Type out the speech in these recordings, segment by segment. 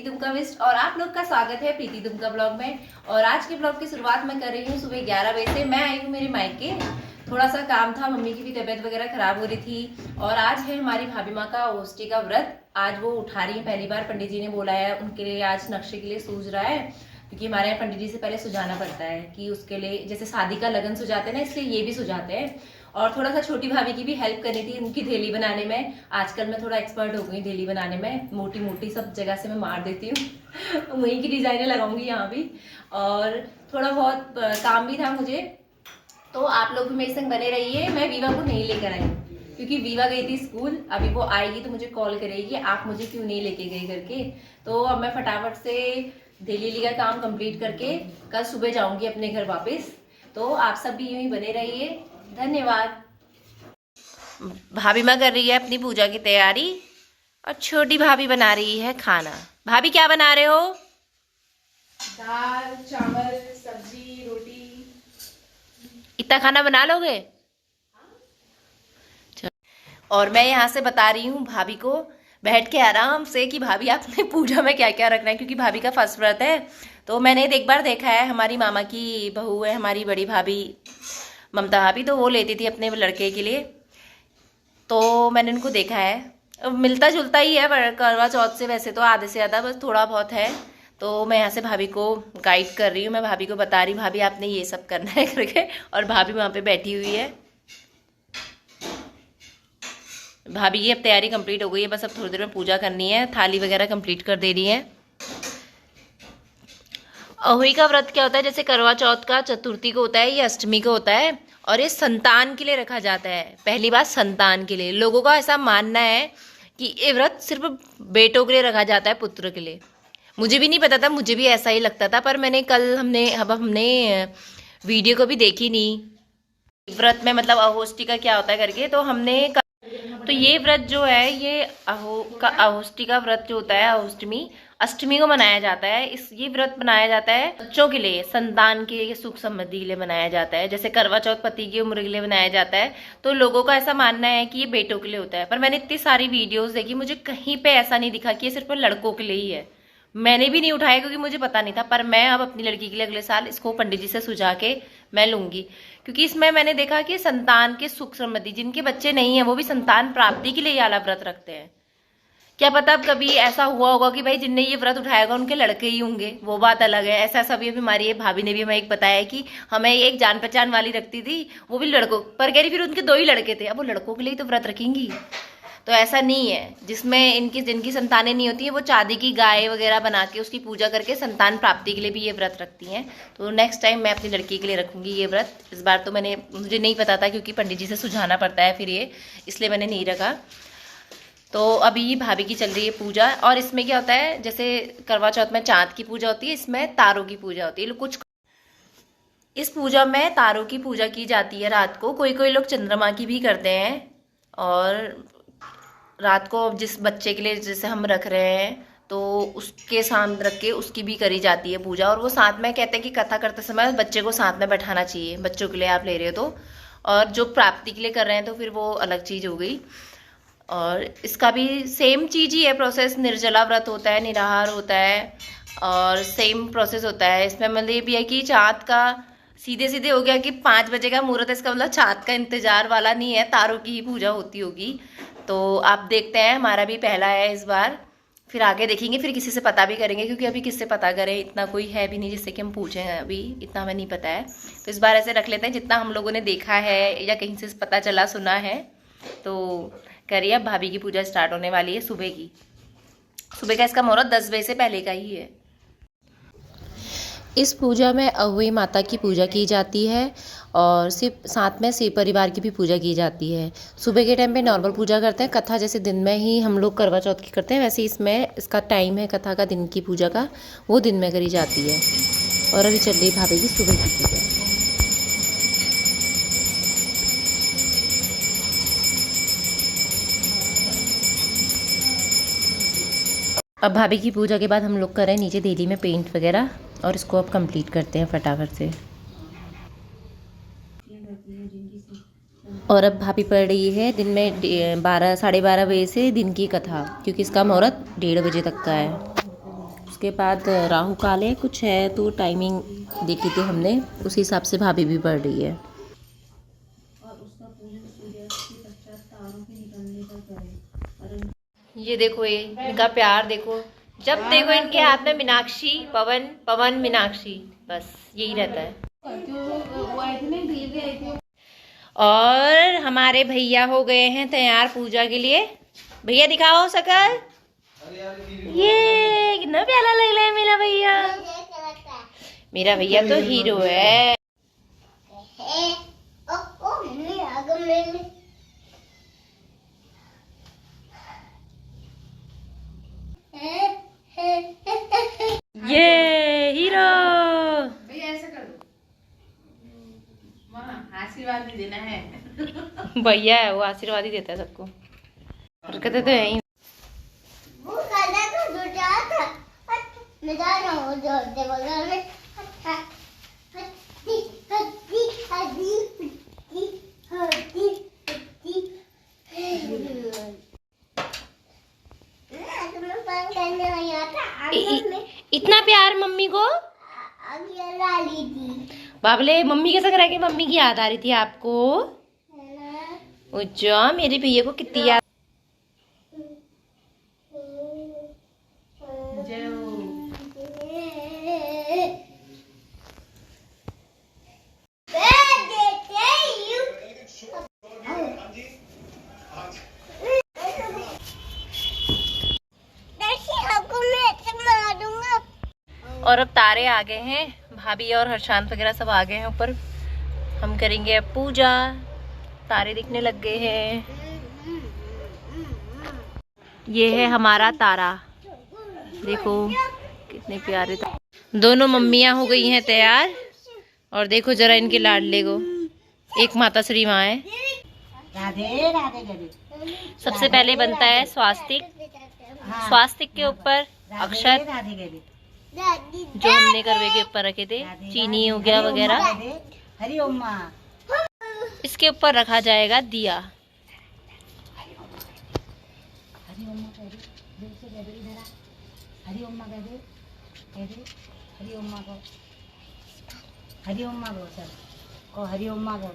तुमका विस्ट और आप लोग का स्वागत है प्रीति तुमका ब्लॉग में। और आज के ब्लॉग की शुरुआत मैं कर रही हूँ सुबह 11 बजे से। मैं आई हूँ मेरे मायके, थोड़ा सा काम था, मम्मी की भी तबीयत वगैरह खराब हो रही थी। और आज है हमारी भाभी माँ का ओष्ठी का व्रत। आज वो उठा रही है, पहली बार पंडित जी ने बोला है उनके लिए, आज नक्शे के लिए सूझ रहा है, क्योंकि हमारे यहाँ पंडित जी से पहले सुझाना पड़ता है कि उसके लिए, जैसे शादी का लगन सुझाते हैं ना, इसलिए ये भी सुझाते हैं। और थोड़ा सा छोटी भाभी की भी हेल्प करनी थी उनकी धेली बनाने में। आजकल मैं थोड़ा एक्सपर्ट हो गई धेली बनाने में, मोटी मोटी सब जगह से मैं मार देती हूँ वहीं की डिजाइनें लगाऊंगी यहाँ भी। और थोड़ा बहुत काम भी था मुझे, तो आप लोग भी मेरे संग बने रहिए। मैं वीवा को नहीं लेकर आई क्योंकि वीवा गई थी स्कूल, अभी वो आएगी तो मुझे कॉल करेगी आप मुझे क्यों नहीं लेके गई करके। तो अब मैं फटाफट से धेली का काम कंप्लीट करके कल सुबह जाऊंगी अपने घर वापस। तो आप सब भी यूं ही बने रहिए, धन्यवाद। भाभी माँ कर रही है अपनी पूजा की तैयारी और छोटी भाभी बना रही है खाना। भाभी क्या बना रहे हो? दाल, चावल, सब्जी, रोटी। इतना खाना बना लोगे? और मैं यहाँ से बता रही हूँ भाभी को बैठ के आराम से कि भाभी आपने पूजा में क्या क्या रखना है, क्योंकि भाभी का फर्स्ट व्रत है। तो मैंने एक बार देखा है, हमारी मामा की बहू है हमारी बड़ी भाभी ममता भाभी, तो वो लेती थी अपने लड़के के लिए, तो मैंने उनको देखा है। मिलता जुलता ही है करवा चौथ से, वैसे तो आधे से ज़्यादा बस थोड़ा बहुत है। तो मैं यहाँ से भाभी को गाइड कर रही हूँ, मैं भाभी को बता रही हूँ भाभी आपने ये सब करना है करके। और भाभी वहाँ पे बैठी हुई है। भाभी की अब तैयारी कंप्लीट हो गई है, बस अब थोड़ी देर में पूजा करनी है, थाली वगैरह कंप्लीट कर दे रही है। अहोई का व्रत क्या होता है, जैसे करवा चौथ का चतुर्थी को होता है, ये अष्टमी को होता है। और ये संतान के लिए रखा जाता है। पहली बात संतान के लिए, लोगों का ऐसा मानना है कि ये व्रत सिर्फ बेटों के लिए रखा जाता है, पुत्र के लिए। मुझे भी नहीं पता था, मुझे भी ऐसा ही लगता था, पर मैंने कल हमने वीडियो को भी देखी नहीं व्रत में, मतलब अहोष्ठी का क्या होता है करके। तो हमने तो ये व्रत जो है, ये अहोष्ठी का व्रत जो होता है, अष्टमी को मनाया जाता है। ये व्रत मनाया जाता है बच्चों के लिए, संतान के लिए, सुख समृद्धि के लिए मनाया जाता है। जैसे करवा चौथ पति की उम्र के लिए मनाया जाता है, तो लोगों का ऐसा मानना है कि ये बेटों के लिए होता है। पर मैंने इतनी सारी वीडियोस देखी, मुझे कहीं पे ऐसा नहीं दिखा कि ये सिर्फ लड़कों के लिए ही है। मैंने भी नहीं उठाया क्योंकि मुझे पता नहीं था, पर मैं अब अपनी लड़की के लिए अगले साल इसको पंडित जी से सुझा के मैं लूंगी, क्योंकि इसमें मैंने देखा कि संतान के सुख समृद्धि, जिनके बच्चे नहीं है वो भी संतान प्राप्ति के लिए ये वाला व्रत रखते हैं। क्या पता अब कभी ऐसा हुआ होगा कि भाई जिनने ये व्रत उठाएगा उनके लड़के ही होंगे, वो बात अलग है। ऐसा सभी अभी हमारी भाभी ने भी हमें एक बताया कि हमें एक जान पहचान वाली रखती थी, वो भी लड़कों पर कह रही, फिर उनके 2 ही लड़के थे, अब वो लड़कों के लिए तो व्रत रखेंगी। तो ऐसा नहीं है, जिसमें जिनकी संतानें नहीं होती है वो चांदी की गाय वगैरह बना के उसकी पूजा करके संतान प्राप्ति के लिए भी ये व्रत रखती हैं। तो नेक्स्ट टाइम मैं अपनी लड़की के लिए रखूंगी ये व्रत। इस बार तो मुझे नहीं पता था, क्योंकि पंडित जी से सुझाना पड़ता है फिर ये, इसलिए मैंने नहीं रखा। तो अभी भाभी की चल रही है पूजा। और इसमें क्या होता है, जैसे करवा चौथ में चांद की पूजा होती है, इसमें तारों की पूजा होती है। कुछ इस पूजा में तारों की पूजा की जाती है रात को, कोई लोग चंद्रमा की भी करते हैं। और रात को जिस बच्चे के लिए जैसे हम रख रहे हैं, तो उसके सामने रख के उसकी भी करी जाती है पूजा। और वो साथ में कहते हैं कि कथा करते समय बच्चे को साथ में बैठाना चाहिए, बच्चों के लिए आप ले रहे हो तो। और जो प्राप्ति के लिए कर रहे हैं तो फिर वो अलग चीज़ हो गई। और इसका भी सेम चीज़ ही है प्रोसेस, निर्जला व्रत होता है, निराहार होता है, और सेम प्रोसेस होता है। इसमें मतलब ये भी है कि चाँद का सीधे सीधे हो गया कि 5 बजे का मुहूर्त है, इसका मतलब चाँद का इंतजार वाला नहीं है, तारों की ही पूजा होती होगी। तो आप देखते हैं, हमारा भी पहला है इस बार, फिर आगे देखेंगे, फिर किसी से पता भी करेंगे, क्योंकि अभी किससे पता करें, इतना कोई है भी नहीं जिससे कि हम पूछें, अभी इतना हमें नहीं पता है। तो इस बार ऐसे रख लेते हैं जितना हम लोगों ने देखा है या कहीं से पता चला सुना है। तो करिए, अब भाभी की पूजा स्टार्ट होने वाली है सुबह की। सुबह का इसका मुहूर्त 10 बजे से पहले का ही है। इस पूजा में अहोई माता की पूजा की जाती है, और सिर्फ साथ में शिव परिवार की भी पूजा की जाती है। सुबह के टाइम पे नॉर्मल पूजा करते हैं, कथा जैसे दिन में ही हम लोग करवा चौथ की करते हैं, वैसे इसमें इसका टाइम है कथा का, दिन की पूजा का, वो दिन में करी जाती है। और अभी चल रही भाभी की सुबह की पूजा। अब भाभी की पूजा के बाद हम लोग करें नीचे देली में पेंट वगैरह, और इसको अब कंप्लीट करते हैं फटाफट से। और अब भाभी पढ़ रही है दिन में 12 साढ़े 12 बजे से दिन की कथा, क्योंकि इसका मुहूर्त 1:30 बजे तक का है। उसके बाद राहु काल है कुछ है, तो टाइमिंग देखी थी हमने, उस हिसाब से भाभी भी पढ़ रही है। ये देखो, ये इनका प्यार देखो, जब देखो इनके हाथ में मीनाक्षी, पवन पवन मीनाक्षी, बस यही रहता है। और हमारे भैया हो गए हैं तैयार पूजा के लिए। भैया दिखाओ शकल, ये कितना प्यारा लग रहा है मेरा भैया। मेरा भैया तो हीरो है। ये हीरो भैया ऐसा कर दो, वहाँ आशीर्वाद भी देना है। भैया है वो, आशीर्वाद ही देता है सबको। हरकतें तो यही। इतना प्यार मम्मी को बाबले, मम्मी कैसा करा के मम्मी की याद आ रही थी आपको? अच्छा, मेरे भैया को कितनी याद। और अब तारे आ गए हैं, भाभी और हर्षांत वगैरह सब आ गए हैं ऊपर। हम करेंगे अब पूजा। तारे दिखने लग गए हैं। ये है हमारा तारा, देखो कितने प्यारे तारे। दोनों मम्मियाँ हो गई हैं तैयार, और देखो जरा इनके लाडले को। एक माता श्री माँ है। राधे राधे राधे। सबसे पहले बनता है स्वास्तिक। स्वास्तिक के ऊपर अक्षत, जो हमने करवे के ऊपर रखे थे, चीनी हो गया वगैरह। हरि ओम माँ। इसके ऊपर रखा जाएगा दिया। हरि ओम माँ कह दे, दिल से कह दे, इधर आ। हरि ओम माँ कह दे, हरि ओम माँ को, हरि ओम माँ को चल को, हरि ओम माँ को।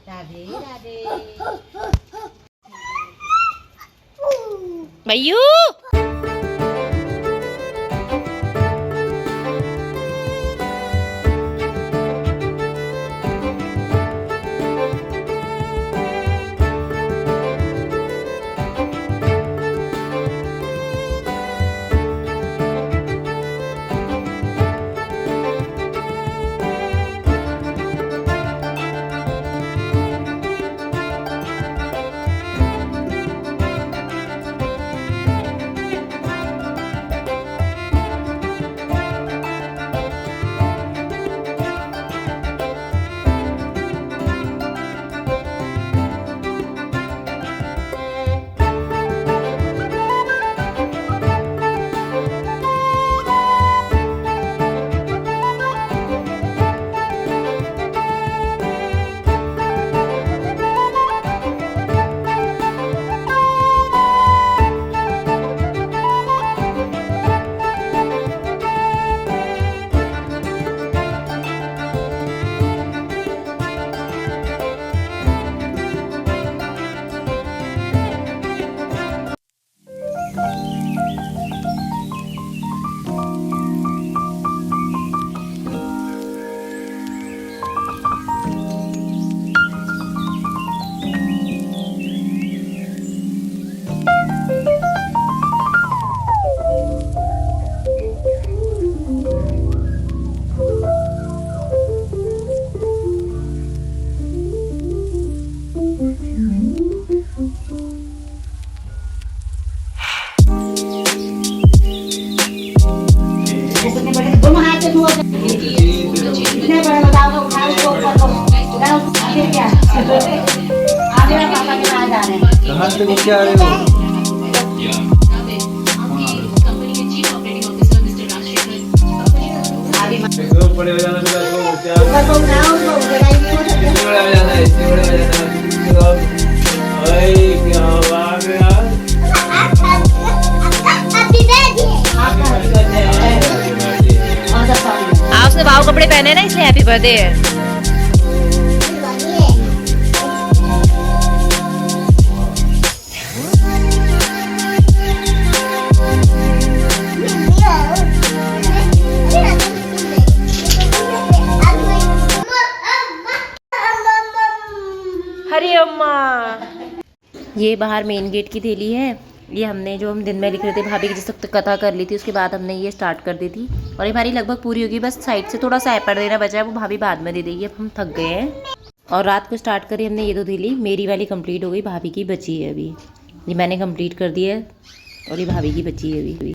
राधे राधे। भैयू कहाँ से लेके आ रहे हो? बड़े हो जाना क्या बात है यार। कपड़े पहने ना इसलिए हैप्पी बर्थडे है। हरी अम्मा। ये बाहर मेन गेट की थैली है। ये हमने जो हम दिन में लिख रहे थे भाभी की जिस वक्त कथा कर ली थी उसके बाद हमने ये स्टार्ट कर दी थी और ये हमारी लगभग पूरी होगी। बस साइड से थोड़ा सा ऐपर देना बचा है, वो भाभी बाद में दे देगी। अब हम थक गए हैं और रात को स्टार्ट करी हमने ये 2 थैली। मेरी वाली कंप्लीट हो गई, भाभी की बची है अभी। ये मैंने कंप्लीट कर दी है और ये भाभी की बची है अभी।